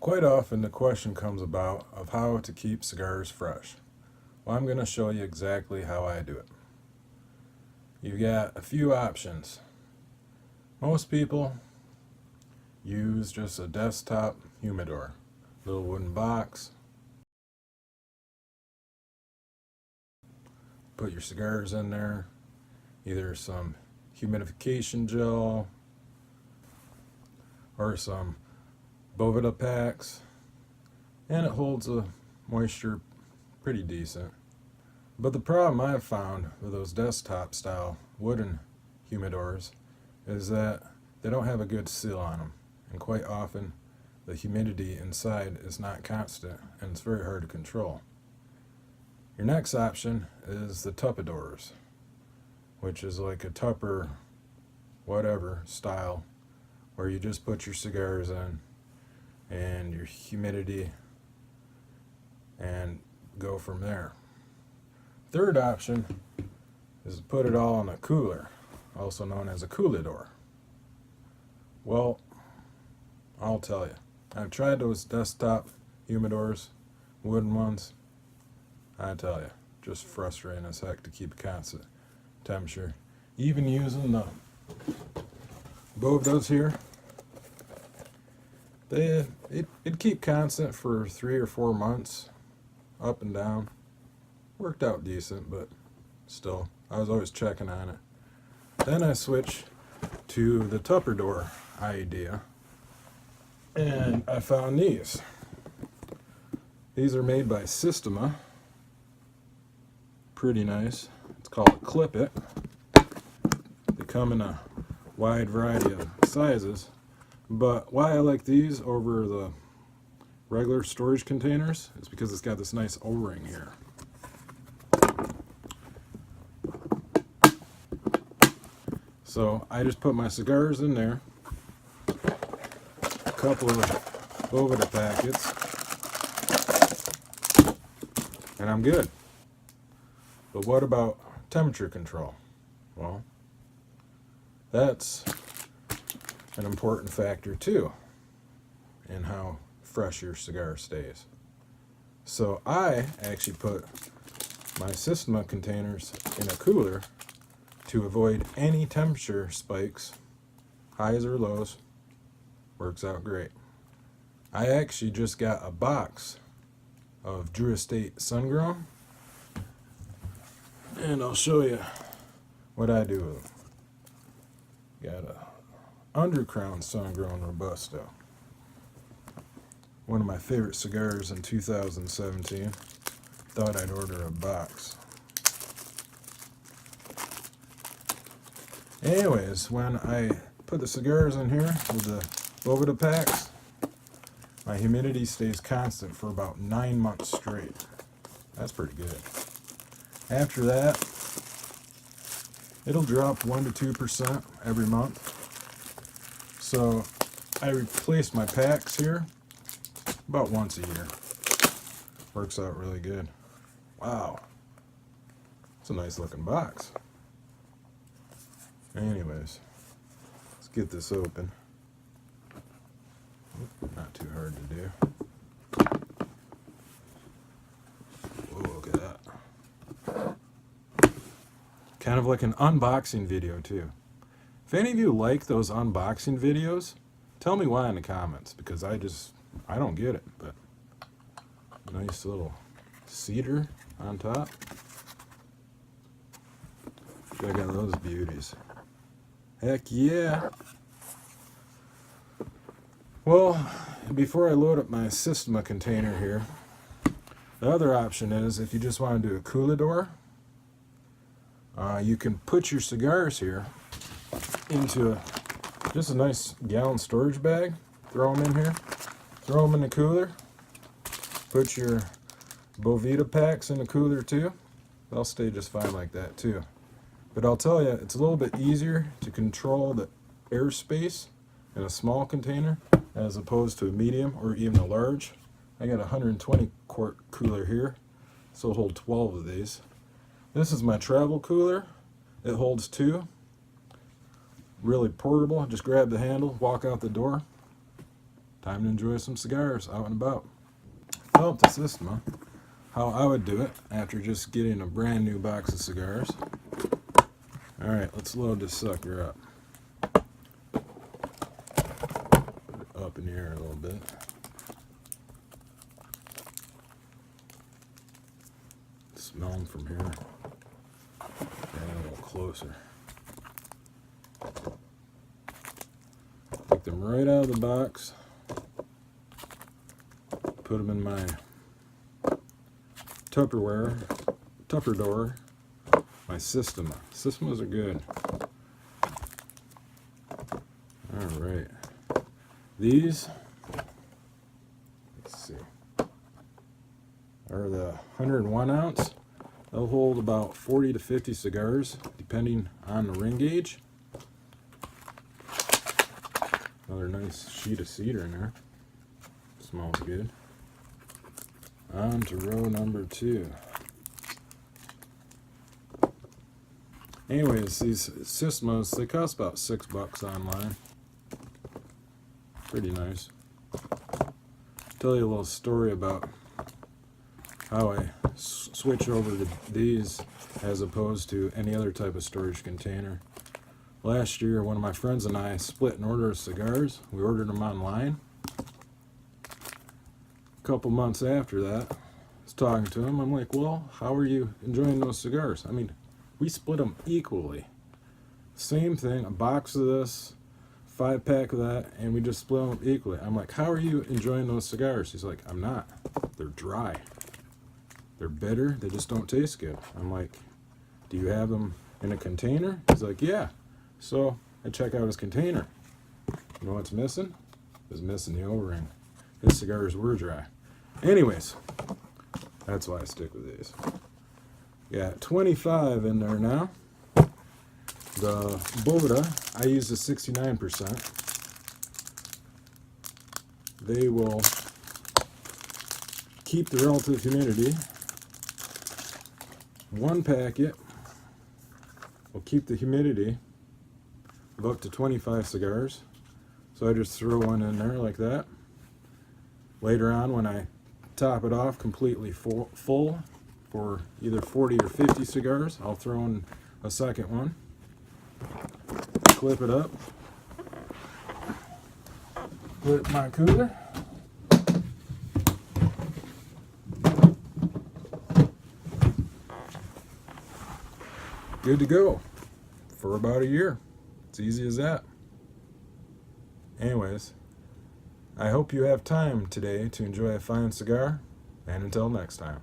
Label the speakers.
Speaker 1: Quite often the question comes about of how to keep cigars fresh. Well, I'm going to show you exactly how I do it. You've got a few options. Most people use just a desktop humidor, little wooden box. Put your cigars in there, either some humidification gel or some Boveda packs, and it holds the moisture pretty decent. But the problem I've found with those desktop style wooden humidors is that they don't have a good seal on them, and quite often the humidity inside is not constant and it's very hard to control. Your next option is the Tupperdors, which is like a Tupper whatever style, where you just put your cigars in and your humidity and go from there. Third option is to put it all in a cooler, also known as a Coolerdor. Well, I'll tell you, I've tried those desktop humidors, wooden ones. I tell you, just frustrating as heck to keep a constant temperature. Even using the Bovedas here, it'd keep constant for 3 or 4 months, up and down. Worked out decent, but still, I was always checking on it. Then I switched to the Tupperdor idea, and I found these. These are made by Sistema. Pretty nice. It's called Klip It. They come in a wide variety of sizes, but why I like these over the regular storage containers is because it's got this nice O-ring here. So I just put my cigars in there, a couple of Boveda packets, and I'm good. But what about temperature control? Well, that's an important factor too in how fresh your cigar stays. So I actually put my Sistema containers in a cooler to avoid any temperature spikes, highs or lows. Works out great. I actually just got a box of Drew Estate Sungrown, and I'll show you what I do with them. Got a Undercrown Sungrown Robusto. One of my favorite cigars in 2017. Thought I'd order a box. Anyways, when I put the cigars in here with the Boveda packs, my humidity stays constant for about 9 months straight. That's pretty good. After that, it'll drop 1 to 2% every month. So I replace my packs here about once a year. Works out really good. Wow, it's a nice looking box. Anyways, let's get this open. Not too hard to do. Whoa, look at that. Kind of like an unboxing video too. If any of you like those unboxing videos, tell me why in the comments, because I don't get it. But nice little cedar on top. Check out those beauties. Heck yeah. Well, before I load up my Sistema container here, the other option is if you just want to do a Coolerdor, you can put your cigars here into just a nice gallon storage bag, throw them in here, throw them in the cooler, put your Boveda packs in the cooler too. They'll stay just fine like that too. But I'll tell you, it's a little bit easier to control the airspace in a small container as opposed to a medium or even a large. I got a 120 quart cooler here, so it'll hold 12 of these. This is my travel cooler. It holds 2. Really portable. Just grab the handle, walk out the door. time to enjoy some cigars out and about. Well, the Sistema, how I would do it after just getting a brand new box of cigars. Alright, let's load this sucker up. Put it up in the air a little bit. Smell them from here. And a little closer. Take them right out of the box. Put them in my Tupperdor, my Sistema. Sistemas are good. Alright. These, let's see, are the 101 ounce. They'll hold about 40 to 50 cigars, depending on the ring gauge. Another nice sheet of cedar in there. Smells good. On to row number 2. Anyways, these Sistemas, they cost about $6 online. Pretty nice. Tell you a little story about how I switch over to these as opposed to any other type of storage container. Last year, one of my friends and I split an order of cigars. We ordered them online. A couple months after that, I was talking to him. I'm like, well, how are you enjoying those cigars? I mean, we split them equally. Same thing, a box of this, 5-pack of that, and we just split them equally. I'm like, how are you enjoying those cigars? He's like, I'm not. They're dry. They're bitter. They just don't taste good. I'm like, do you have them in a container? He's like, yeah. So I check out his container. You know what's missing? It's missing the O-ring. His cigars were dry. Anyways, that's why I stick with these. Got 25 in there now. The Boveda, I use the 69%. They will keep the relative humidity. One packet will keep the humidity of up to 25 cigars. So I just throw one in there like that. Later on, when I top it off completely full for either 40 or 50 cigars, I'll throw in a second one. Clip it up. Put it in my cooler. Good to go for about a year. It's easy as that. Anyways, I hope you have time today to enjoy a fine cigar, and until next time.